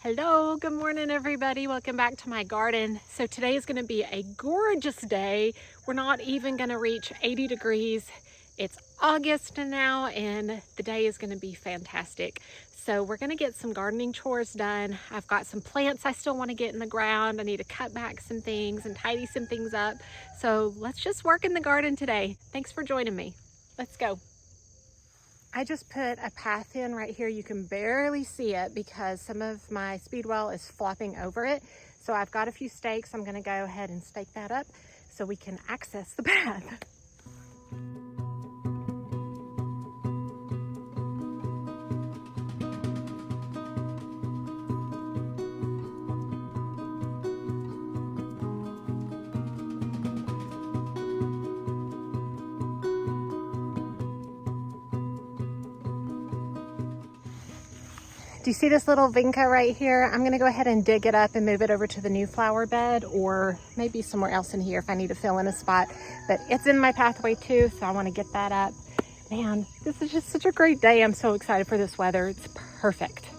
Hello, good morning everybody. Welcome back to my garden. So today is going to be a gorgeous day. We're not even going to reach 80 degrees. It's August now and the day is going to be fantastic. So we're going to get some gardening chores done. I've got some plants I still want to get in the ground. I need to cut back some things and tidy some things up. So let's just work in the garden today. Thanks for joining me. Let's go. I just put a path in right here. You can barely see it because some of my speedwell is flopping over it. So I've got a few stakes. I'm going to go ahead and stake that up so we can access the path. Do you see this little vinca right here? I'm gonna go ahead and dig it up and move it over to the new flower bed, or maybe somewhere else in here if I need to fill in a spot. But it's in my pathway too, so I wanna get that up. Man, this is just such a great day. I'm so excited for this weather. It's perfect.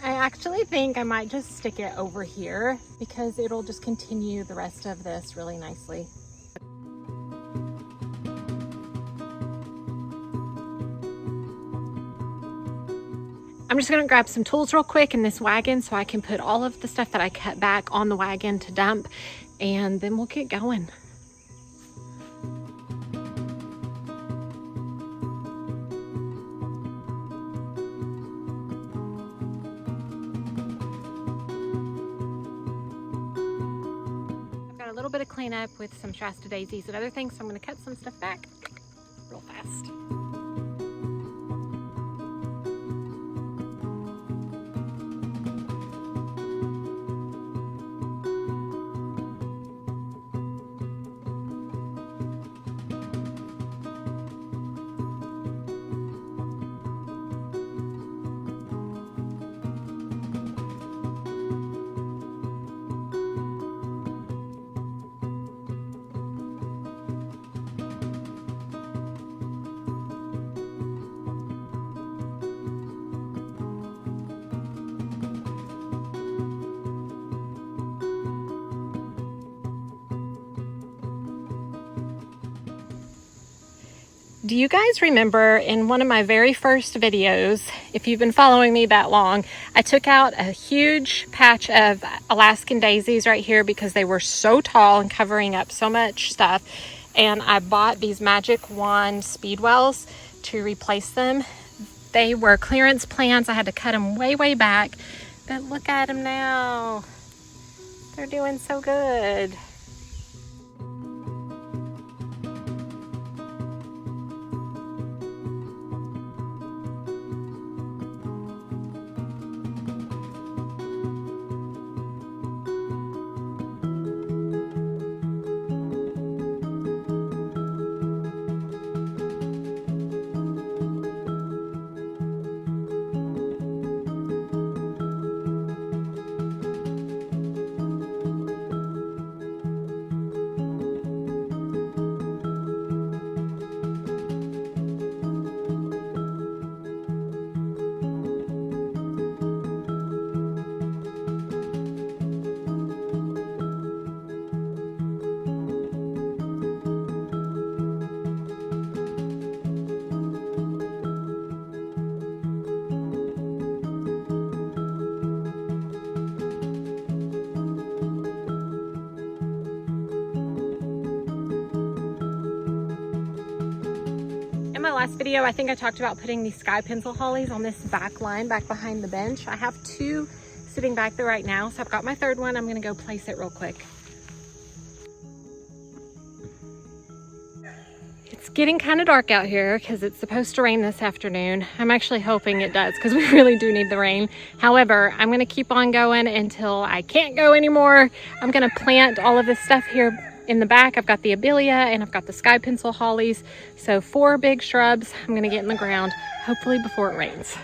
I actually think I might just stick it over here because it'll just continue the rest of this really nicely. I'm just gonna grab some tools real quick in this wagon so I can put all of the stuff that I cut back on the wagon to dump, and then we'll get going. A little bit of cleanup with some Shasta daisies and other things, so I'm going to cut some stuff back real fast. Do you guys remember in one of my very first videos, if you've been following me that long, I took out a huge patch of Alaskan daisies right here because they were so tall and covering up so much stuff. And I bought these Magic Wand speedwells to replace them. They were clearance plants. I had to cut them way back, but look at them now. They're doing so good. In my last video, I think I talked about putting these sky pencil hollies on this back line back behind the bench. I have two sitting back there right now, so I've got my third one. I'm gonna go place it real quick. It's getting kind of dark out here because it's supposed to rain this afternoon. I'm actually hoping it does because we really do need the rain. However, I'm gonna keep on going until I can't go anymore. I'm gonna plant all of this stuff here In the back, I've got the Abelia and I've got the sky pencil hollies. So 4 big shrubs I'm gonna get in the ground, hopefully before it rains.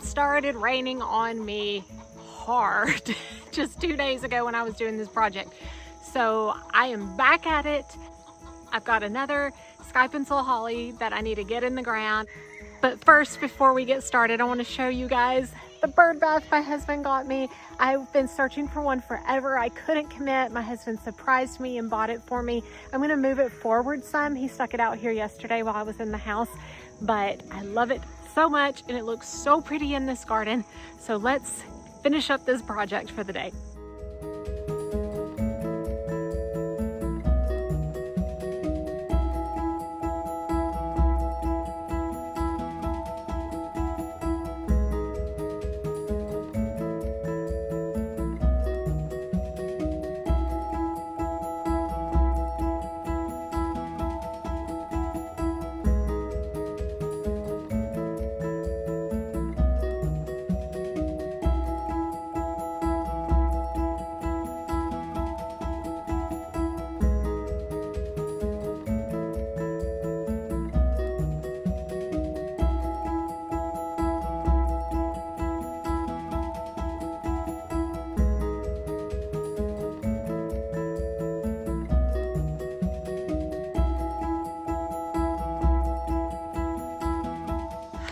Started raining on me hard just 2 days ago when I was doing this project. So I am back at it. I've got another sky pencil holly that I need to get in the ground. But first, before we get started, I want to show you guys the bird bath my husband got me. I've been searching for one forever. I couldn't commit. My husband surprised me and bought it for me. I'm going to move it forward some. He stuck it out here yesterday while I was in the house, but I love it so much and it looks so pretty in this garden. So let's finish up this project for the day.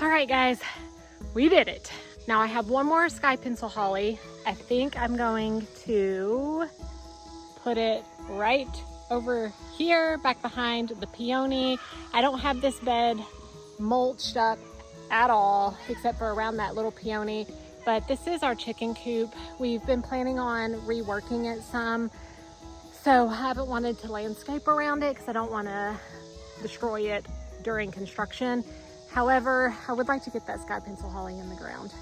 All right, guys, we did it. Now I have one more sky pencil holly. I think I'm going to put it right over here, back behind the peony. I don't have this bed mulched up at all, except for around that little peony. But this is our chicken coop. We've been planning on reworking it some. So I haven't wanted to landscape around it because I don't want to destroy it during construction. However, I would like to get that sky pencil holly in the ground.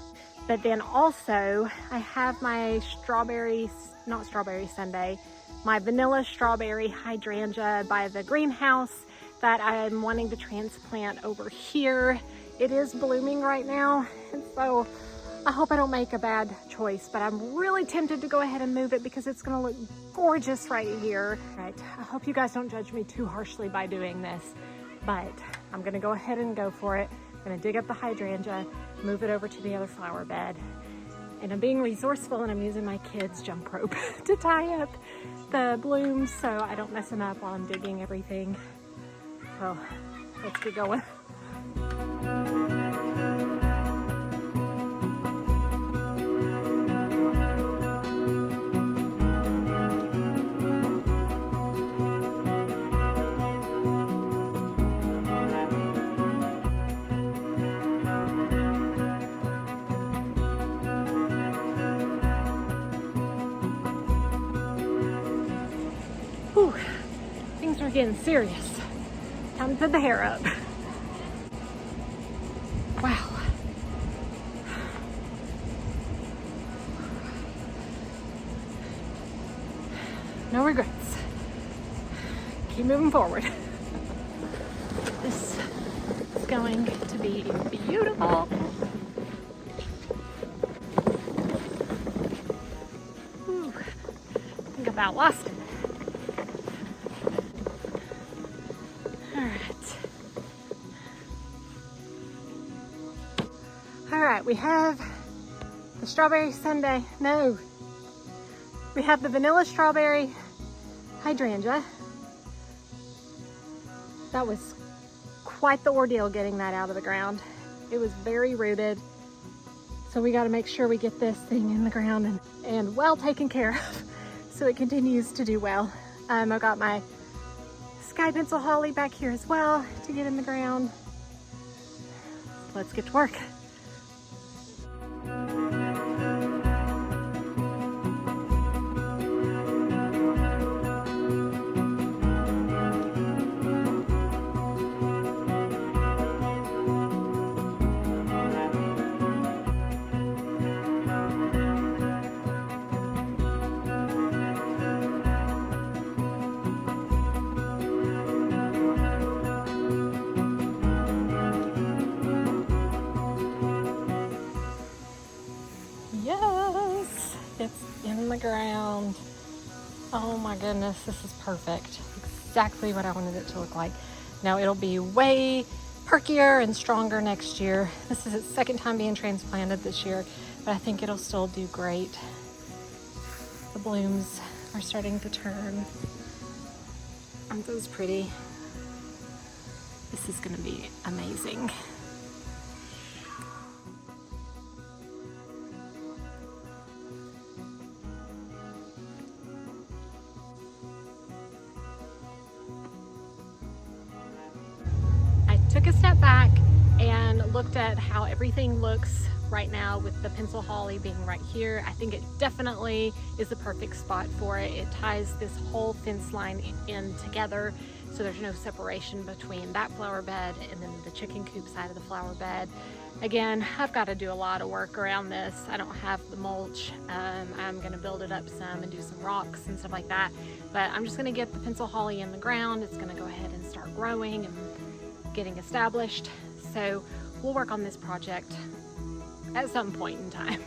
But then also, I have my my vanilla strawberry hydrangea by the greenhouse that I'm wanting to transplant over here. It is blooming right now, and so I hope I don't make a bad choice, but I'm really tempted to go ahead and move it because it's gonna look gorgeous right here. Right, I hope you guys don't judge me too harshly by doing this, but I'm gonna go ahead and go for it. I'm gonna dig up the hydrangea, move it over to the other flower bed. And I'm being resourceful and I'm using my kids' jump rope to tie up the blooms so I don't mess them up while I'm digging everything. So let's get going. Whew, things are getting serious. Time to put the hair up. Wow. No regrets. Keep moving forward. This is going to be beautiful. Whew, I think I about lost it. All right, we have the strawberry sundae. No, we have the vanilla strawberry hydrangea. That was quite the ordeal getting that out of the ground. It was very rooted. So we got to make sure we get this thing in the ground and well taken care of so it continues to do well. I've got my sky pencil holly back here as well to get in the ground. Let's get to work. it's in the ground. Oh my goodness, this is perfect. Exactly what I wanted it to look like. Now it'll be way perkier and stronger next year. This is its second time being transplanted this year, but I think it'll still do great. The blooms are starting to turn. Aren't those pretty? This is gonna be amazing. Took a step back and looked at how everything looks right now with the pencil holly being right here. I think it definitely is the perfect spot for it. It ties this whole fence line in together, so there's no separation between that flower bed and then the chicken coop side of the flower bed. Again, I've got to do a lot of work around this. I don't have the mulch. I'm going to build it up some and do some rocks and stuff like that, but I'm just going to get the pencil holly in the ground. It's going to go ahead and start growing and getting established. So we'll work on this project at some point in time.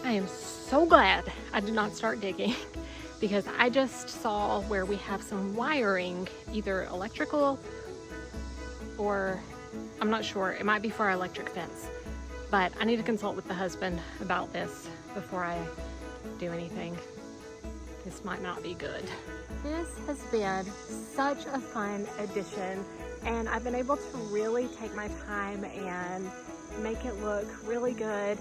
I am so glad I did not start digging because I just saw where we have some wiring, either electrical or I'm not sure, it might be for our electric fence. But I need to consult with the husband about this before I do anything. This might not be good. This has been such a fun addition, and I've been able to really take my time and make it look really good.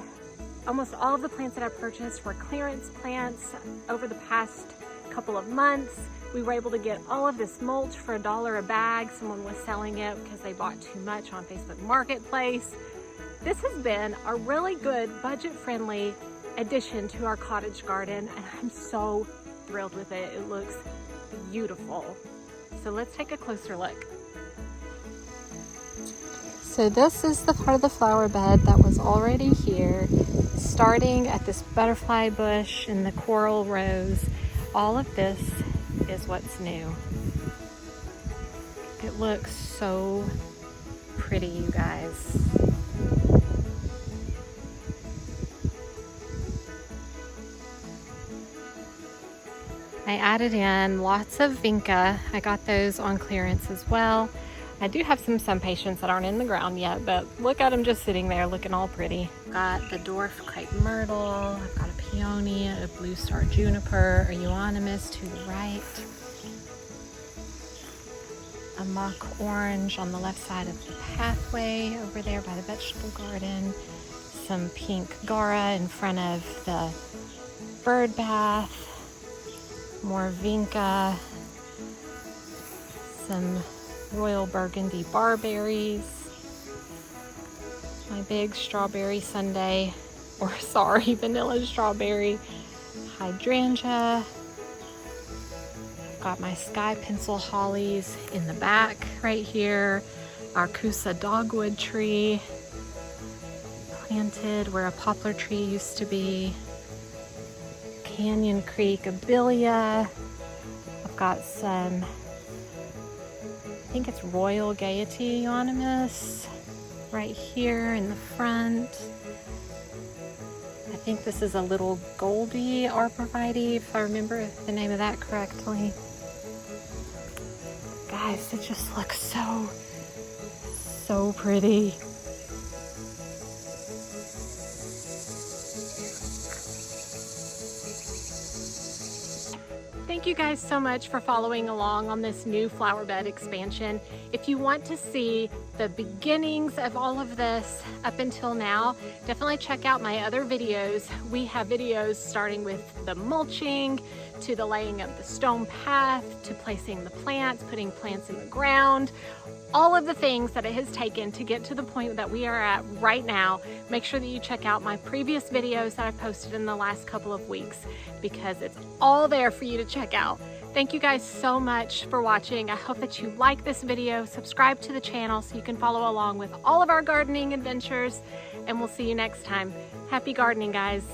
Almost all of the plants that I purchased were clearance plants over the past couple of months. We were able to get all of this mulch for $1 a bag. Someone was selling it because they bought too much on Facebook Marketplace. This has been a really good budget-friendly addition to our cottage garden, and I'm so thrilled with it. It looks beautiful. So let's take a closer look. So this is the part of the flower bed that was already here, starting at this butterfly bush and the coral rose. All of this is what's new. It looks so pretty, you guys. I added in lots of vinca. I got those on clearance as well. I do have some patients that aren't in the ground yet, but look at them just sitting there looking all pretty. Got the dwarf crepe myrtle, I've got a peony, a blue star juniper, a euonymus to the right, a mock orange on the left side of the pathway over there by the vegetable garden, some pink gara in front of the bird bath, more vinca, some royal burgundy barberries, my big strawberry sundae, or sorry, vanilla strawberry hydrangea. Got my sky pencil hollies in the back right here, our Kusa dogwood tree planted where a poplar tree used to be, Canyon Creek abelia. I've got some, I think it's Royal Gaiety euonymus right here in the front. I think this is a little Goldie arborvitae, if I remember the name of that correctly. Guys, it just looks so pretty. Thank you guys so much for following along on this new flower bed expansion. If you want to see the beginnings of all of this up until now, definitely check out my other videos. We have videos starting with the mulching, to the laying of the stone path, to placing the plants, putting plants in the ground, all of the things that it has taken to get to the point that we are at right now. Make sure that you check out my previous videos that I've posted in the last couple of weeks, because it's all there for you to check out. Thank you guys so much for watching. I hope that you like this video. Subscribe to the channel so you can follow along with all of our gardening adventures, and we'll see you next time. Happy gardening, guys.